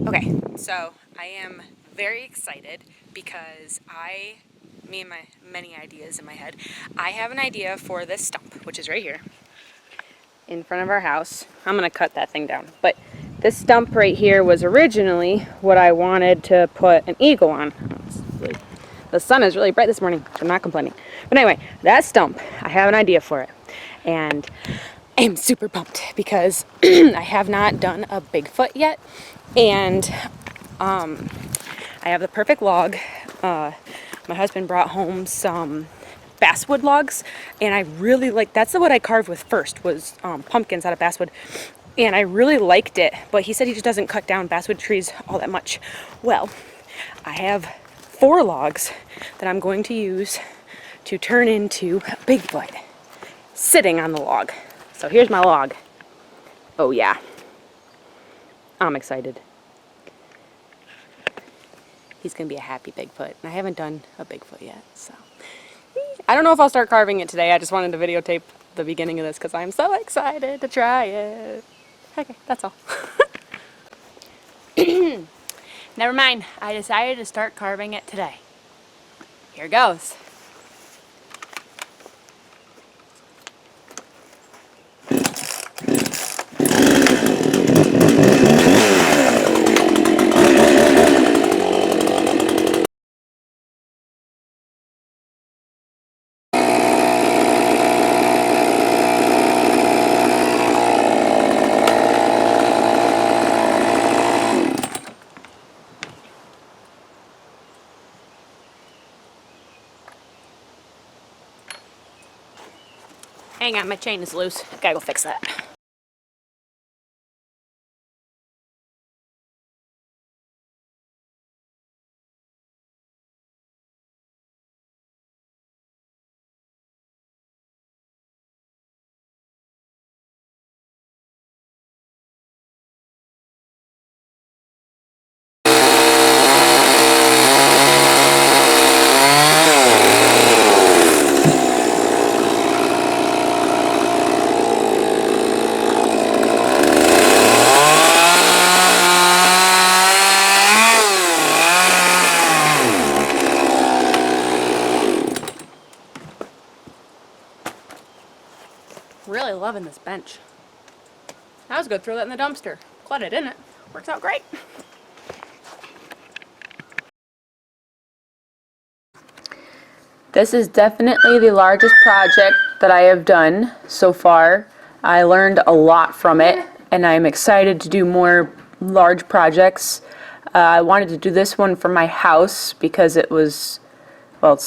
Okay, so I am very excited because me and my many ideas in my head, I have an idea for this stump, which is right here in front of our house. I'm gonna cut that thing down, but this stump right here was originally what I wanted to put an eagle on. The sun is really bright this morning, so I'm not complaining. But anyway, that stump, I have an idea for it, and I am super pumped because I have not done a Bigfoot yet, and I have the perfect log. My husband brought home some basswood logs, and I really like, that's what I carved with first, was pumpkins out of basswood, and I really liked it, but he said he just doesn't cut down basswood trees all that much. Well, I have 4 logs that I'm going to use to turn into a Bigfoot sitting on the log. So here's my log. Oh yeah, I'm excited. He's gonna be a happy Bigfoot. And I haven't done a Bigfoot yet, so. I don't know if I'll start carving it today. I just wanted to videotape the beginning of this because I'm so excited to try it. Okay, that's all. Never mind. I decided to start carving it today. Here goes. Hang on, my chain is loose. Gotta go fix that. Really loving this bench. I was gonna throw that in the dumpster. Glad I didn't. Works out great. This is definitely the largest project that I have done so far. I learned a lot from it, and I'm excited to do more large projects. I wanted to do this one for my house because it was, well,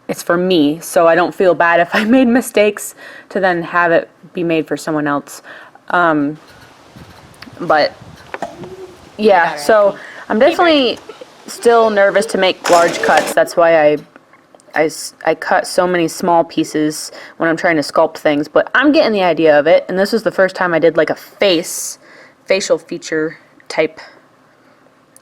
it's for me, so I don't feel bad if I made mistakes to then have it be made for someone else. But yeah, so I'm definitely still nervous to make large cuts. That's why I cut so many small pieces when I'm trying to sculpt things, but I'm getting the idea of it, and this was the first time I did like a facial feature type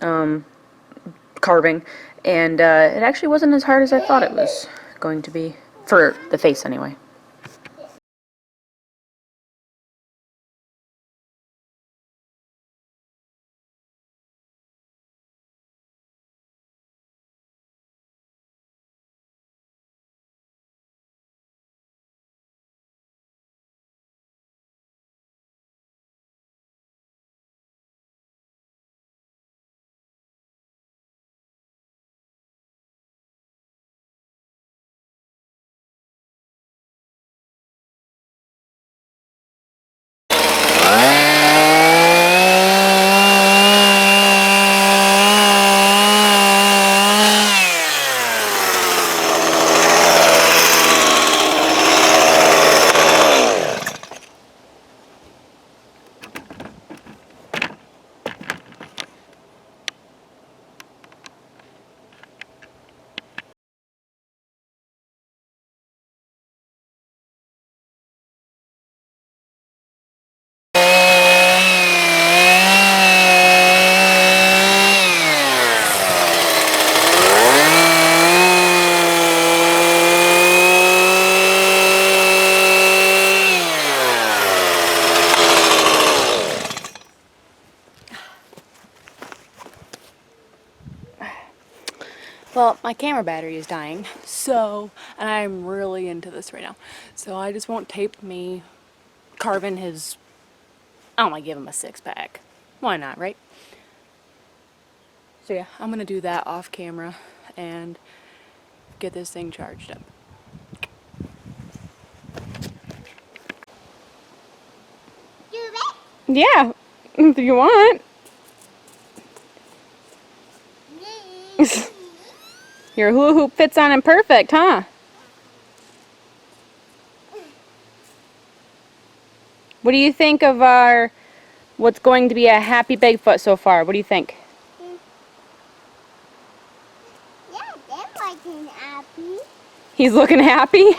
carving, and it actually wasn't as hard as I thought it was going to be, for the face anyway. Well, my camera battery is dying, so, and I'm really into this right now. So I just won't tape me carving his, I don't want to give him a 6-pack. Why not, right? So yeah, I'm gonna do that off camera and get this thing charged up. Yeah, if you want. Your hula hoop fits on him perfect, huh? What do you think of our, what's going to be a happy Bigfoot so far? What do you think? Yeah, they're looking happy. He's looking happy?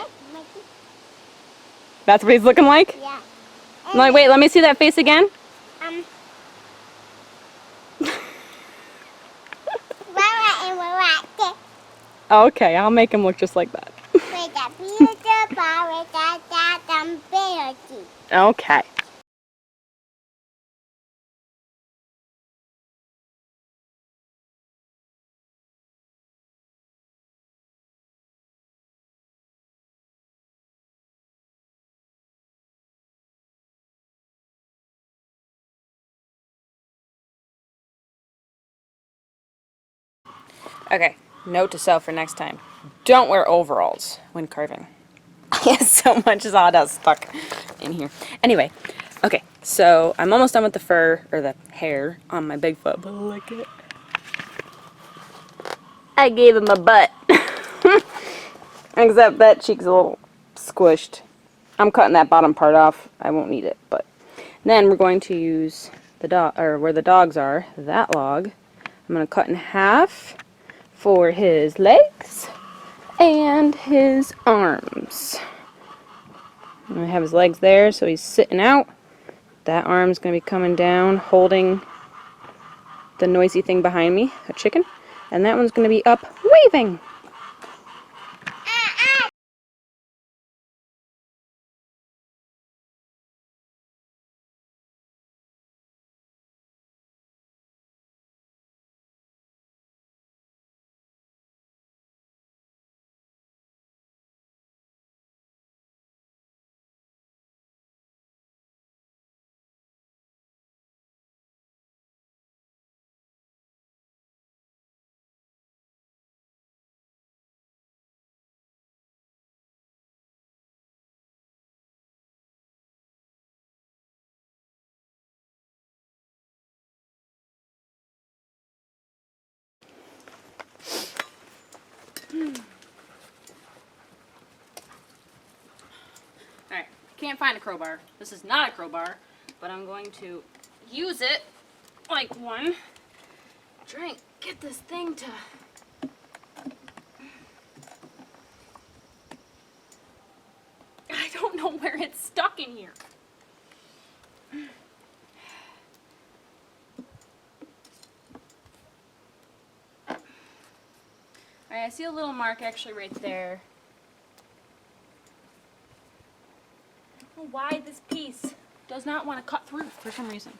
That's what he's looking like? Yeah. Like, wait, let me see that face again. Okay, I'll make him look just like that. Okay. Okay, note to self for next time. Don't wear overalls when carving. He has so much sawdust stuck in here. Anyway, okay, so I'm almost done with the fur, or the hair, on my Bigfoot, but look at it. I gave him a butt. Except that cheek's a little squished. I'm cutting that bottom part off. I won't need it, but then we're going to use the dog, or where the dogs are, that log. I'm going to cut in half for his legs and his arms. I'm going to have his legs there, so he's sitting out. That arm's going to be coming down, holding the noisy thing behind me, a chicken. And that one's going to be up, waving. Alright, can't find a crowbar. This is not a crowbar, but I'm going to use it like one. Try and get this thing to... I don't know where it's stuck in here. Alright, I see a little mark actually right there. I don't know why this piece does not want to cut through for some reason.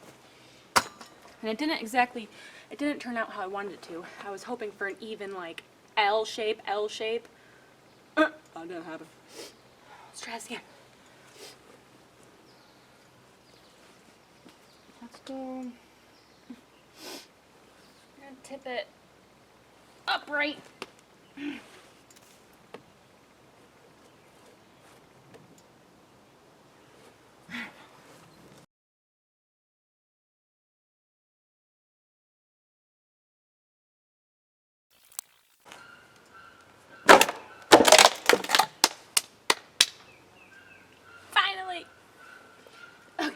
And it didn't turn out how I wanted it to. I was hoping for an even, like, L shape. That didn't happen. Let's try this again. Let's go. I'm gonna tip it upright. Finally! Okay.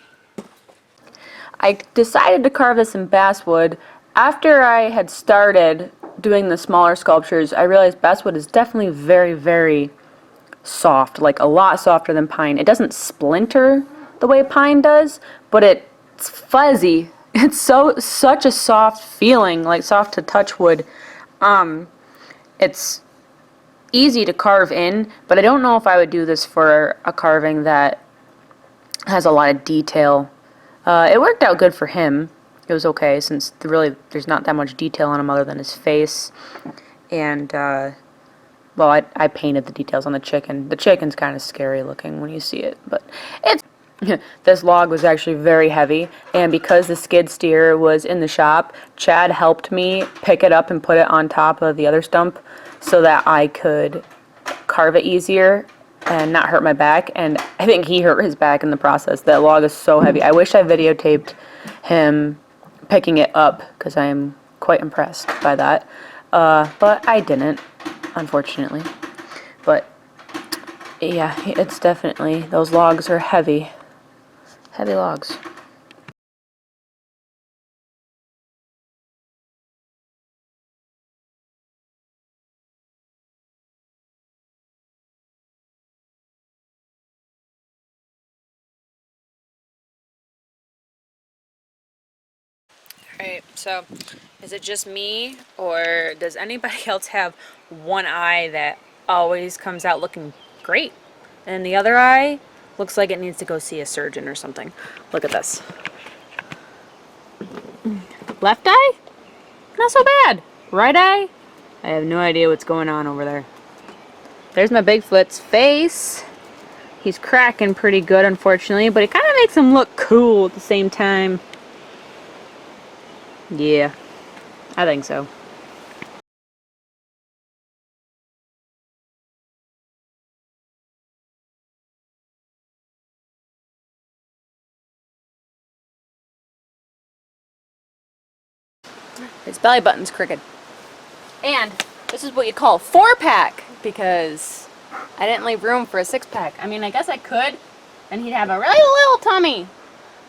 I decided to carve this in basswood. After I had started doing the smaller sculptures, I realized basswood is definitely very, very soft, like a lot softer than pine. It doesn't splinter the way pine does, but it's fuzzy. It's such a soft feeling, like soft to touch wood. It's easy to carve in, but I don't know if I would do this for a carving that has a lot of detail. It worked out good for him. It was okay, since there's not that much detail on him other than his face. And, well, I painted the details on the chicken. The chicken's kind of scary looking when you see it, but it's... This log was actually very heavy, and because the skid steer was in the shop, Chad helped me pick it up and put it on top of the other stump so that I could carve it easier and not hurt my back, and I think he hurt his back in the process. That log is so heavy. I wish I videotaped him picking it up, because I am quite impressed by that. But I didn't, unfortunately. But yeah, it's definitely, those logs are heavy. Heavy logs. Alright, so is it just me, or does anybody else have one eye that always comes out looking great, and the other eye looks like it needs to go see a surgeon or something? Look at this. Left eye? Not so bad. Right eye? I have no idea what's going on over there. There's my Bigfoot's face. He's cracking pretty good, unfortunately, but it kind of makes him look cool at the same time. Yeah, I think so. His belly button's crooked. And this is what you call a 4-pack, because I didn't leave room for a 6-pack. I mean, I guess I could, and he'd have a really little tummy.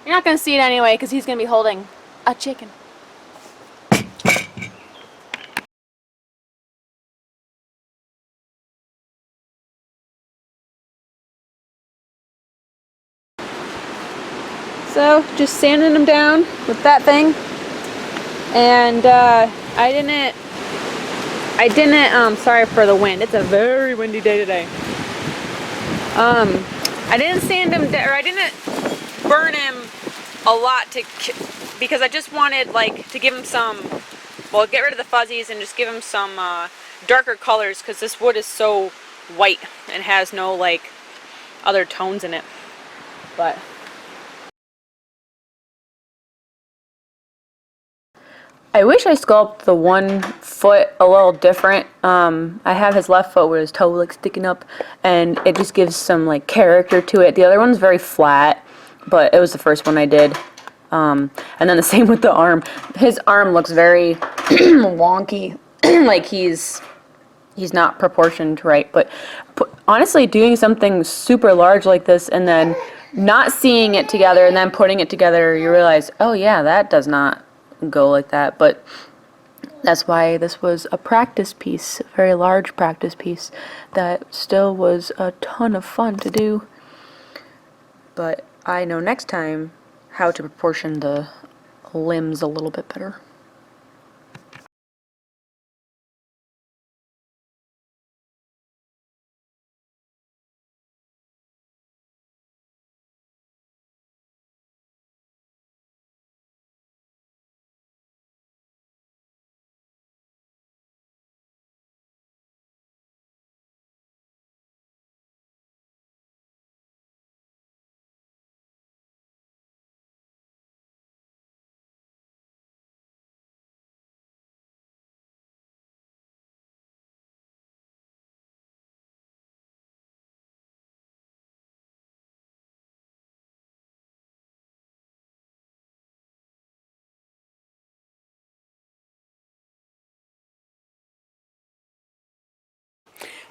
You're not going to see it anyway, because he's going to be holding a chicken. So, just sanding him down with that thing. And I didn't, sorry for the wind. It's a very windy day today. I didn't sand him, or I didn't burn him a lot because I just wanted, like, to give him some, well, get rid of the fuzzies and just give him some darker colors, because this wood is so white and has no, like, other tones in it. But I wish I sculpted the one foot a little different. I have his left foot with his toe like sticking up, and it just gives some like character to it. The other one's very flat, but it was the first one I did. And then the same with the arm. His arm looks very wonky, like he's not proportioned right. But honestly, doing something super large like this and then not seeing it together and then putting it together, you realize, oh yeah, that does not go like that. But that's why this was a practice piece, a very large practice piece that still was a ton of fun to do. But I know next time how to proportion the limbs a little bit better.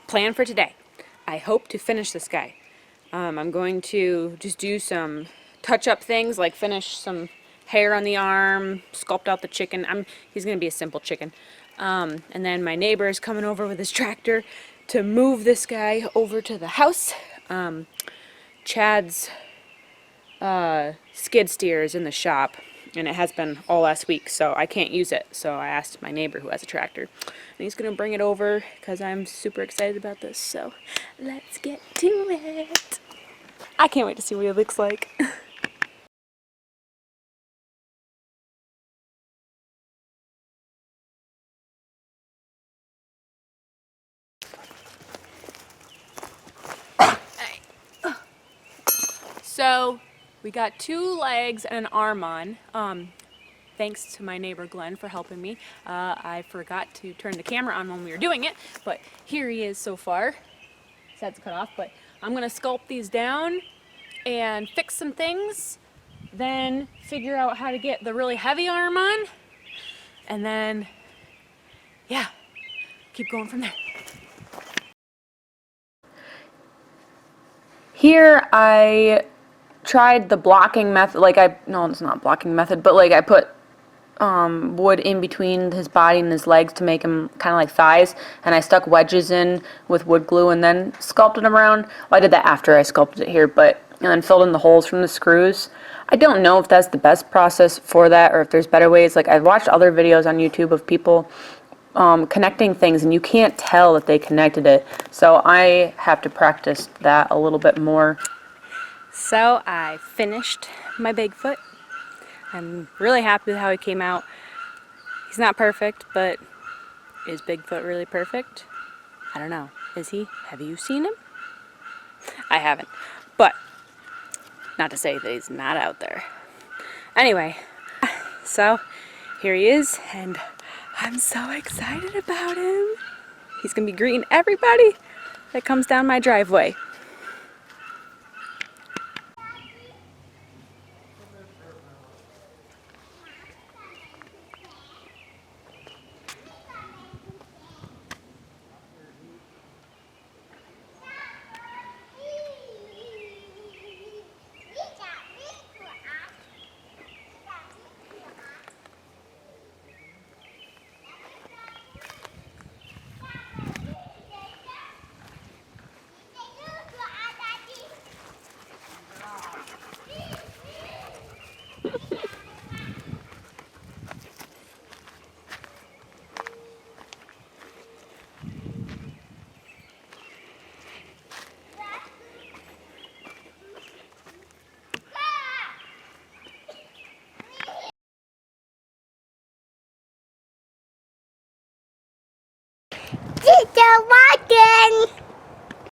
Plan for today. I hope to finish this guy. I'm going to just do some touch-up things, like finish some hair on the arm, sculpt out the chicken. He's going to be a simple chicken. And then my neighbor is coming over with his tractor to move this guy over to the house. Chad's skid steer is in the shop, and it has been all last week, so I can't use it. So I asked my neighbor who has a tractor, and he's gonna bring it over because I'm super excited about this. So let's get to it. I can't wait to see what it looks like. So we got 2 legs and an arm on. Thanks to my neighbor Glenn for helping me. I forgot to turn the camera on when we were doing it, but here he is so far. His head's cut off, but I'm gonna sculpt these down and fix some things, then figure out how to get the really heavy arm on, and then, yeah, keep going from there. Here I tried the blocking method, no, it's not blocking method, but like I put wood in between his body and his legs to make him kind of like thighs, and I stuck wedges in with wood glue and then sculpted him around. Well, I did that after I sculpted it here, and then filled in the holes from the screws. I don't know if that's the best process for that or if there's better ways. Like, I've watched other videos on YouTube of people connecting things, and you can't tell that they connected it, so I have to practice that a little bit more. So I finished my Bigfoot. I'm really happy with how he came out. He's not perfect, but is Bigfoot really perfect? I don't know. Is he? Have you seen him? I haven't. But not to say that he's not out there. Anyway, so here he is, and I'm so excited about him. He's gonna be greeting everybody that comes down my driveway. Teacher walking.